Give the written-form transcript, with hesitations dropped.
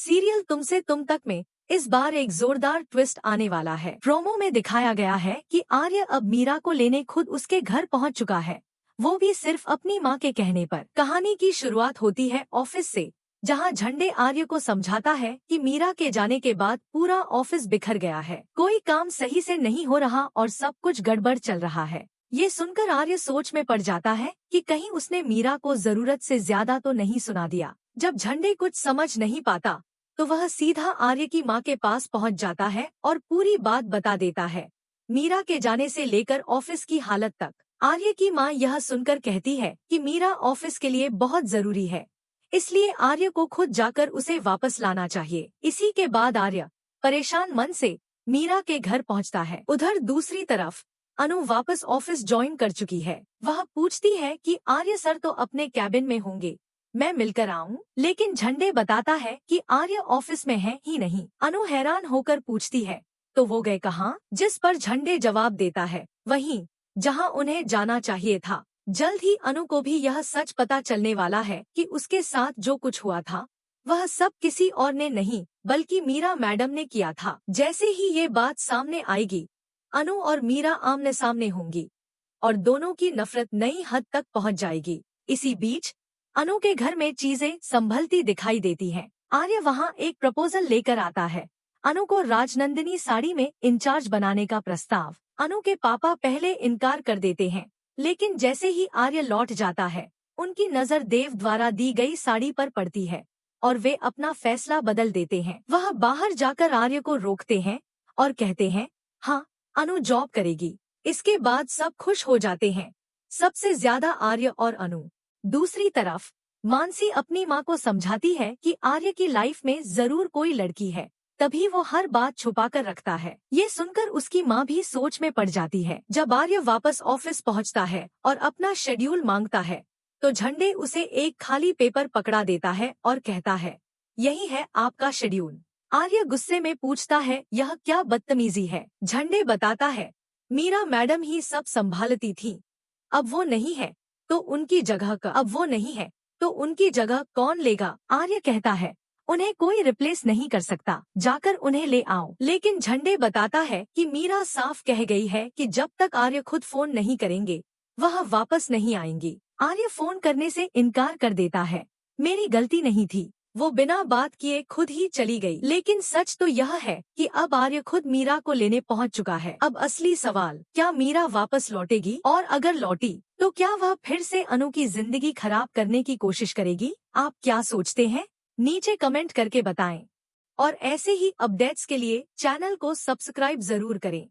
Serial तुमसे तुम तक में इस बार एक जोरदार ट्विस्ट आने वाला है। प्रोमो में दिखाया गया है कि आर्य अब मीरा को लेने खुद उसके घर पहुंच चुका है, वो भी सिर्फ अपनी मां के कहने पर। कहानी की शुरुआत होती है ऑफिस से, जहां झंडे आर्य को समझाता है कि मीरा के जाने के बाद पूरा ऑफिस बिखर गया है, कोई काम सही से नहीं हो रहा और सब कुछ गड़बड़ चल रहा है। ये सुनकर आर्य सोच में पड़ जाता है कि कहीं उसने मीरा को जरूरत से ज्यादा तो नहीं सुना दिया। जब झंडे कुछ समझ नहीं पाता तो वह सीधा आर्य की मां के पास पहुंच जाता है और पूरी बात बता देता है, मीरा के जाने से लेकर ऑफिस की हालत तक। आर्य की मां यह सुनकर कहती है कि मीरा ऑफिस के लिए बहुत जरूरी है, इसलिए आर्य को खुद जाकर उसे वापस लाना चाहिए। इसी के बाद आर्य परेशान मन से मीरा के घर पहुंचता है। उधर दूसरी तरफ अनु वापस ऑफिस ज्वाइन कर चुकी है। वह पूछती है कि आर्य सर तो अपने कैबिन में होंगे, मैं मिलकर आऊं? लेकिन झंडे बताता है कि आर्य ऑफिस में है ही नहीं। अनु हैरान होकर पूछती है, तो वो गए कहाँ? जिस पर झंडे जवाब देता है, वहीं जहां उन्हें जाना चाहिए था। जल्द ही अनु को भी यह सच पता चलने वाला है कि उसके साथ जो कुछ हुआ था वह सब किसी और ने नहीं बल्कि मीरा मैडम ने किया था। जैसे ही ये बात सामने आएगी, अनु और मीरा आमने सामने होंगी और दोनों की नफरत नई हद तक पहुंच जाएगी। इसी बीच अनु के घर में चीजें संभलती दिखाई देती हैं। आर्य वहां एक प्रपोजल लेकर आता है, अनु को राजनंदिनी साड़ी में इंचार्ज बनाने का प्रस्ताव। अनु के पापा पहले इनकार कर देते हैं, लेकिन जैसे ही आर्य लौट जाता है, उनकी नजर देव द्वारा दी गई साड़ी पर पड़ती है और वे अपना फैसला बदल देते हैं। वह बाहर जाकर आर्य को रोकते हैं और कहते हैं, हाँ, अनु जॉब करेगी। इसके बाद सब खुश हो जाते हैं, सबसे ज्यादा आर्य और अनु। दूसरी तरफ मानसी अपनी माँ को समझाती है कि आर्य की लाइफ में जरूर कोई लड़की है, तभी वो हर बात छुपाकर रखता है। ये सुनकर उसकी माँ भी सोच में पड़ जाती है। जब आर्य वापस ऑफिस पहुँचता है और अपना शेड्यूल मांगता है, तो झंडे उसे एक खाली पेपर पकड़ा देता है और कहता है, यही है आपका शेड्यूल। आर्य गुस्से में पूछता है, यह क्या बदतमीजी है? झंडे बताता है, मीरा मैडम ही सब संभालती थी, अब वो नहीं है तो उनकी जगह कौन लेगा? आर्य कहता है, उन्हें कोई रिप्लेस नहीं कर सकता, जाकर उन्हें ले आओ। लेकिन झंडे बताता है कि मीरा साफ कह गई है कि जब तक आर्य खुद फोन नहीं करेंगे वह वापस नहीं आएंगी। आर्य फोन करने से इनकार कर देता है, मेरी गलती नहीं थी, वो बिना बात किए खुद ही चली गई। लेकिन सच तो यह है कि अब आर्य खुद मीरा को लेने पहुंच चुका है। अब असली सवाल, क्या मीरा वापस लौटेगी? और अगर लौटी तो क्या वह फिर से अनु की जिंदगी खराब करने की कोशिश करेगी? आप क्या सोचते हैं? नीचे कमेंट करके बताएं। और ऐसे ही अपडेट्स के लिए चैनल को सब्सक्राइब जरूर करें।